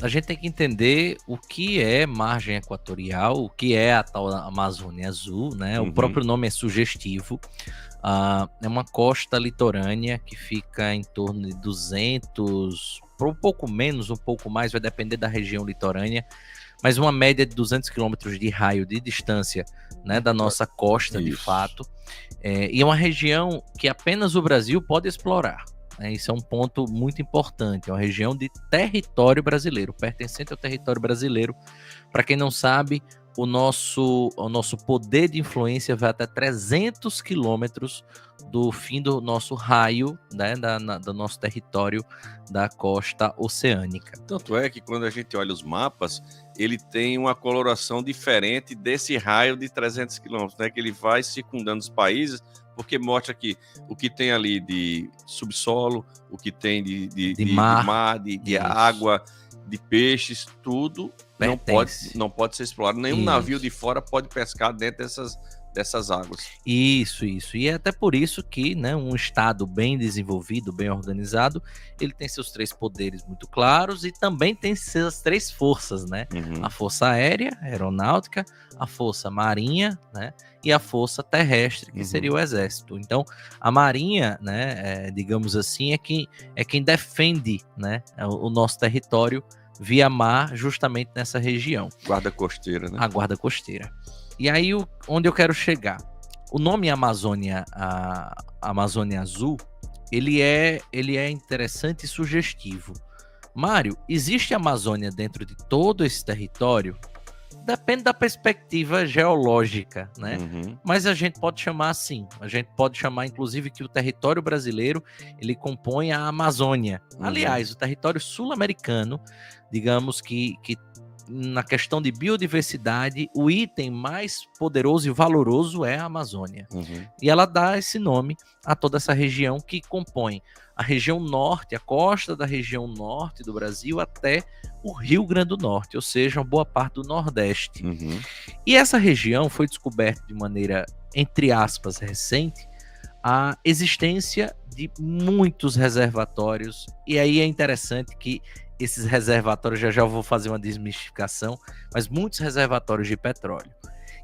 a gente tem que entender o que é margem equatorial, o que é a tal Amazônia Azul, né? O próprio nome é sugestivo. É uma costa litorânea que fica em torno de 200, um pouco menos, um pouco mais, vai depender da região litorânea, mas uma média de 200 quilômetros de raio de distância, né, da nossa costa, de fato. E é uma região que apenas o Brasil pode explorar. Isso é um ponto muito importante. É uma região de território brasileiro, pertencente ao território brasileiro. Para quem não sabe, o nosso poder de influência vai até 300 quilômetros do fim do nosso raio, né, do nosso território da costa oceânica. Tanto é que quando a gente olha os mapas, ele tem uma coloração diferente desse raio de 300 quilômetros, né, que ele vai circundando os países, porque mostra que o que tem ali de subsolo, o que tem de mar, de água, de peixes, tudo não pode ser explorado. Nenhum navio de fora pode pescar dentro dessas águas. Isso. E é até por isso que, né, um estado bem desenvolvido, bem organizado, ele tem seus 3 poderes muito claros e também tem suas 3 forças, né? A força aérea, aeronáutica, a força marinha, né, e a força terrestre, que seria o exército. Então, a marinha, né, digamos assim, é quem defende, né, o nosso território via mar, justamente nessa região. Guarda costeira, né? A guarda costeira. E aí, onde eu quero chegar? O nome Amazônia, a Amazônia Azul, ele é interessante e sugestivo. Mário, existe Amazônia dentro de todo esse território? Depende da perspectiva geológica, né? Mas a gente pode chamar assim. A gente pode chamar, inclusive, que o território brasileiro, ele compõe a Amazônia. Aliás, o território sul-americano, digamos que na questão de biodiversidade, o item mais poderoso e valoroso é a Amazônia. E ela dá esse nome a toda essa região que compõe a região norte, a costa da região norte do Brasil até o Rio Grande do Norte, ou seja, uma boa parte do Nordeste. E essa região foi descoberta de maneira, entre aspas, recente, a existência de muitos reservatórios. E aí é interessante que esses reservatórios, já vou fazer uma desmistificação, mas muitos reservatórios de petróleo.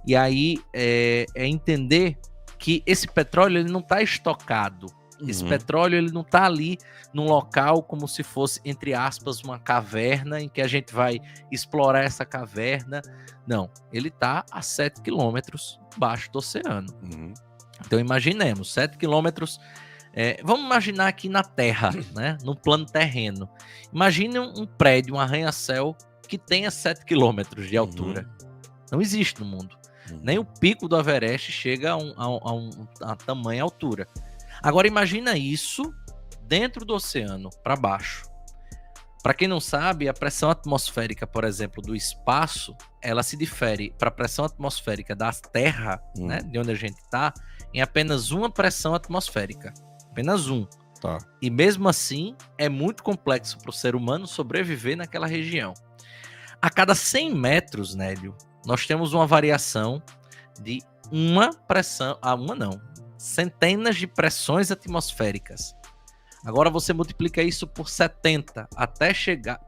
E aí é entender que esse petróleo ele não está estocado. Esse petróleo ele não está ali num local como se fosse, entre aspas, uma caverna em que a gente vai explorar essa caverna. Não, ele está a 7 quilômetros abaixo do oceano. Então imaginemos, 7 quilômetros... vamos imaginar aqui na Terra, né, no plano terreno. Imagine um prédio, um arranha-céu que tenha 7 quilômetros de altura. Não existe no mundo. Nem o pico do Everest chega a tamanha altura. Agora imagina isso dentro do oceano, para baixo. Para quem não sabe, a pressão atmosférica, por exemplo, do espaço, ela se difere para a pressão atmosférica da Terra, né, de onde a gente está, em apenas uma pressão atmosférica. Apenas um. Tá. E mesmo assim, é muito complexo para o ser humano sobreviver naquela região. A cada 100 metros, Nélio, nós temos uma variação de uma pressão... centenas de pressões atmosféricas. Agora você multiplica isso por 70,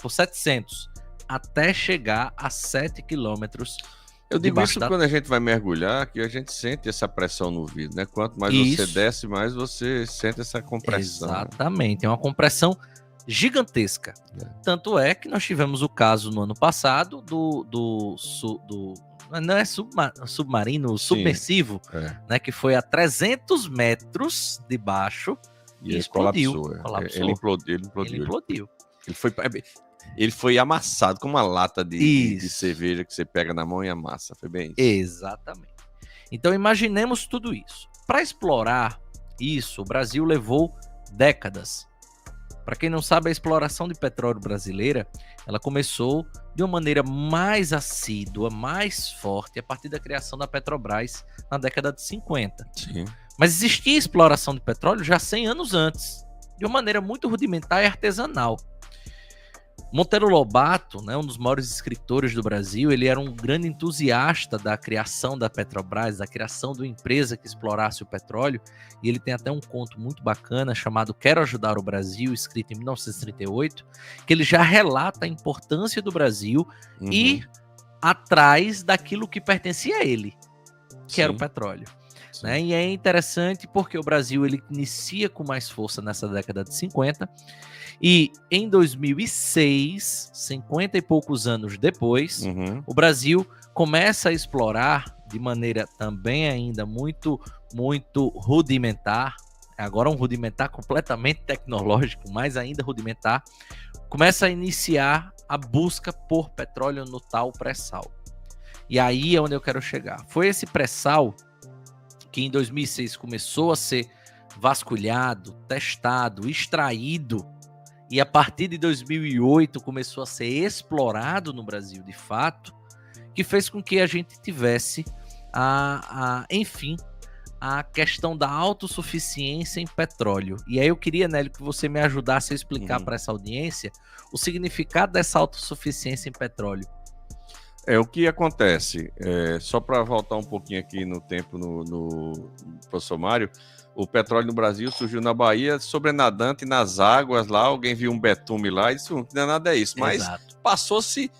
por 700, até chegar a 7 quilômetros. Eu digo isso quando a gente vai mergulhar, que a gente sente essa pressão no vidro, né? Quanto mais você desce, mais você sente essa compressão. Exatamente, é uma compressão gigantesca. Tanto é que nós tivemos o caso no ano passado não é submarino, submersivo, né, que foi a 300 metros de baixo e explodiu. Colapsou. Ele implodiu. Ele foi amassado com uma lata de cerveja que você pega na mão e amassa. Foi bem isso. Exatamente. Então imaginemos tudo isso. Para explorar isso, o Brasil levou décadas. Para quem não sabe, a exploração de petróleo brasileira, ela começou de uma maneira mais assídua, mais forte, a partir da criação da Petrobras na década de 50. Sim. Mas existia exploração de petróleo já 100 anos antes, de uma maneira muito rudimentar e artesanal. Monteiro Lobato, né, um dos maiores escritores do Brasil, ele era um grande entusiasta da criação da Petrobras, da criação de uma empresa que explorasse o petróleo, e ele tem até um conto muito bacana chamado Quero Ajudar o Brasil, escrito em 1938, que ele já relata a importância do Brasil e atrás daquilo que pertencia a ele, que era o petróleo. Né? E é interessante porque o Brasil ele inicia com mais força nessa década de 50 e em 2006, 50 e poucos anos depois, o Brasil começa a explorar de maneira também ainda muito rudimentar, agora um rudimentar completamente tecnológico, mas ainda rudimentar, começa a iniciar a busca por petróleo no tal pré-sal. E aí é onde eu quero chegar. Foi esse pré-sal que em 2006 começou a ser vasculhado, testado, extraído, e a partir de 2008 começou a ser explorado no Brasil de fato, que fez com que a gente tivesse, enfim, a questão da autossuficiência em petróleo. E aí eu queria, Nélio, que você me ajudasse a explicar para essa audiência o significado dessa autossuficiência em petróleo. O que acontece, só para voltar um pouquinho aqui no tempo no professor Mário, o petróleo no Brasil surgiu na Bahia, sobrenadante nas águas lá, alguém viu um betume lá e disse, não é nada isso, mas passou-se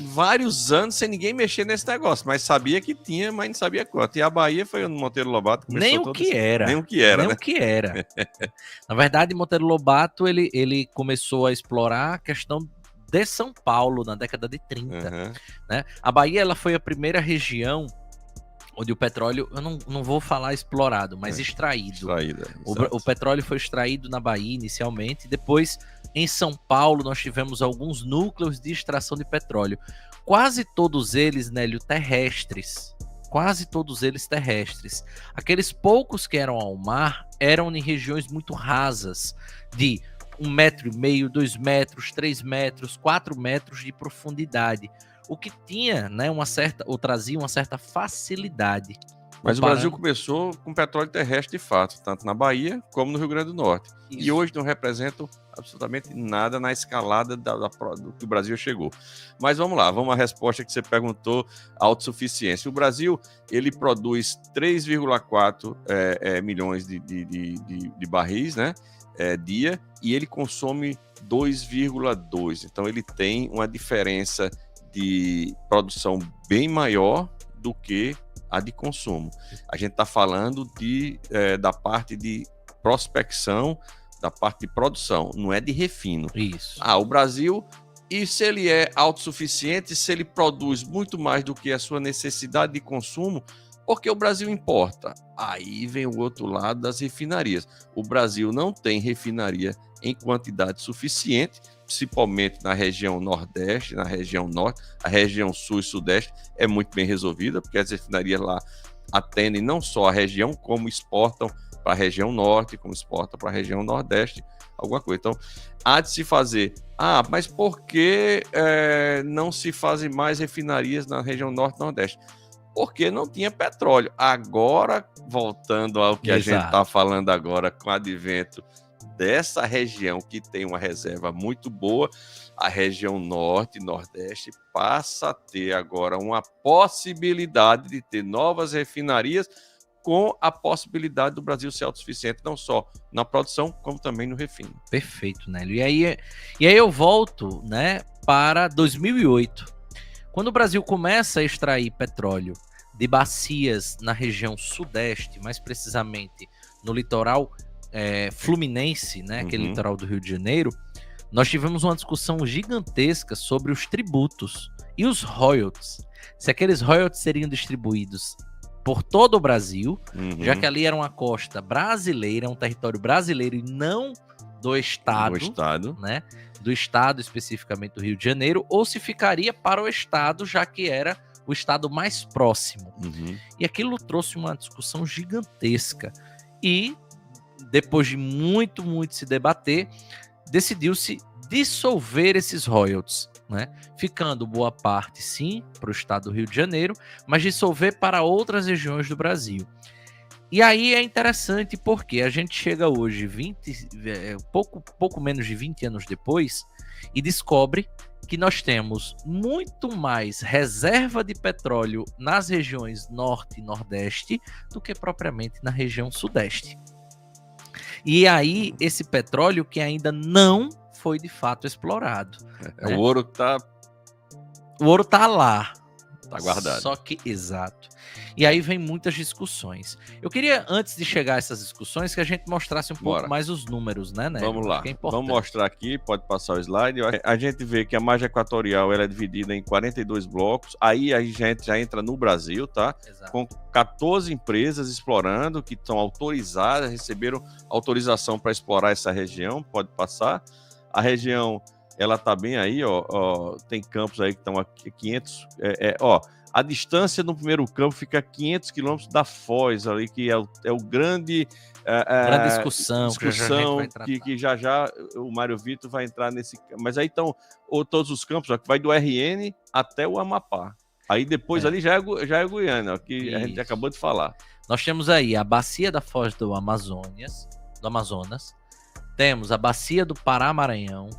vários anos sem ninguém mexer nesse negócio, mas sabia que tinha, mas não sabia quanto. E a Bahia foi no Monteiro Lobato começou nem o que era. Nem o que era, nem né? o que era. Na verdade, Monteiro Lobato, ele começou a explorar a questão de São Paulo na década de 30. Né? A Bahia ela foi a primeira região onde o petróleo, eu não vou falar explorado, mas extraído. O petróleo foi extraído na Bahia inicialmente, depois em São Paulo nós tivemos alguns núcleos de extração de petróleo. Quase todos eles, Nélio, terrestres. Quase todos eles terrestres. Aqueles poucos que eram ao mar eram em regiões muito rasas, de 1,5 metro, 2 metros, 3 metros, 4 metros de profundidade. O que tinha, né, trazia uma certa facilidade. Mas o Brasil começou com petróleo terrestre de fato, tanto na Bahia como no Rio Grande do Norte. Isso. E hoje não representam absolutamente nada na escalada do que o Brasil chegou. Mas vamos lá, vamos à resposta que você perguntou, autossuficiência. O Brasil, ele produz 3,4 milhões de barris, né, dia, e ele consome 2,2. Então ele tem uma diferença de produção bem maior do que a de consumo. A gente está falando da parte de prospecção, da parte de produção, não é de refino. Isso. O Brasil, e se ele é autossuficiente, se ele produz muito mais do que a sua necessidade de consumo, porque o Brasil importa. Aí vem o outro lado das refinarias. O Brasil não tem refinaria em quantidade suficiente, principalmente na região Nordeste, na região Norte, a região Sul e Sudeste é muito bem resolvida, porque as refinarias lá atendem não só a região, como exportam para a região Norte, como exportam para a região Nordeste, alguma coisa. Então, há de se fazer. Mas por que não se fazem mais refinarias na região Norte e Nordeste? Porque não tinha petróleo. Agora, voltando ao que a gente está falando agora, com o advento dessa região que tem uma reserva muito boa, a região Norte e Nordeste passa a ter agora uma possibilidade de ter novas refinarias, com a possibilidade do Brasil ser autossuficiente, não só na produção, como também no refino. Perfeito, Nélio. E aí eu volto, né, para 2008. Quando o Brasil começa a extrair petróleo de bacias na região Sudeste, mais precisamente no litoral fluminense, né, aquele litoral do Rio de Janeiro, nós tivemos uma discussão gigantesca sobre os tributos e os royalties. Se aqueles royalties seriam distribuídos por todo o Brasil, já que ali era uma costa brasileira, um território brasileiro e não do Estado, né? Do Estado, especificamente do Rio de Janeiro, ou se ficaria para o Estado, já que era o Estado mais próximo. E aquilo trouxe uma discussão gigantesca. E, depois de muito se debater, decidiu-se dissolver esses royalties, né? Ficando boa parte, sim, para o Estado do Rio de Janeiro, mas dissolver para outras regiões do Brasil. E aí é interessante porque a gente chega hoje, pouco menos de 20 anos depois, e descobre que nós temos muito mais reserva de petróleo nas regiões norte e nordeste do que propriamente na região sudeste. E aí, esse petróleo que ainda não foi de fato explorado. Né? O ouro tá lá. Tá guardado. Só que, exato. E aí vem muitas discussões. Eu queria, antes de chegar a essas discussões, que a gente mostrasse um pouco mais os números, né, Nélio? Vamos lá. É vamos mostrar aqui, pode passar o slide. A gente vê que a margem equatorial ela é dividida em 42 blocos. Aí a gente já entra no Brasil, tá? Exato. Com 14 empresas explorando, que estão autorizadas, receberam autorização para explorar essa região. Pode passar. A região, ela tá bem aí, ó, tem campos aí que estão aqui 500, a distância no primeiro campo fica a 500 quilômetros da Foz, ali, que é o grande... grande discussão que já o Mário Vitor vai entrar nesse... Mas aí estão todos os campos, ó, que vai do RN até o Amapá. Aí depois ali já é Guiana, ó, que a gente acabou de falar. Nós temos aí a bacia da Foz do Amazonas, temos a bacia do Pará-Maranhão,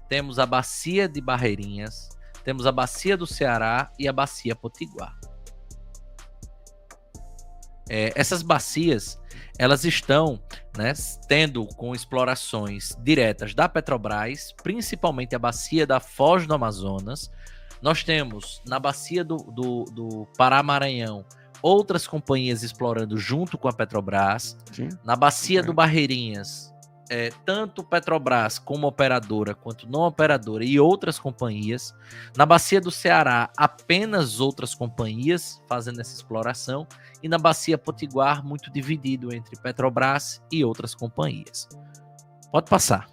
temos a bacia de Barreirinhas, temos a bacia do Ceará e a bacia Potiguar. Essas bacias, elas estão, né, tendo com explorações diretas da Petrobras, principalmente a bacia da Foz do Amazonas. Nós temos na bacia do Pará-Maranhão outras companhias explorando junto com a Petrobras. Sim. Na bacia do Barreirinhas, tanto Petrobras como operadora, quanto não operadora e outras companhias. Na bacia do Ceará, apenas outras companhias fazendo essa exploração. E na bacia Potiguar, muito dividido entre Petrobras e outras companhias. Pode passar.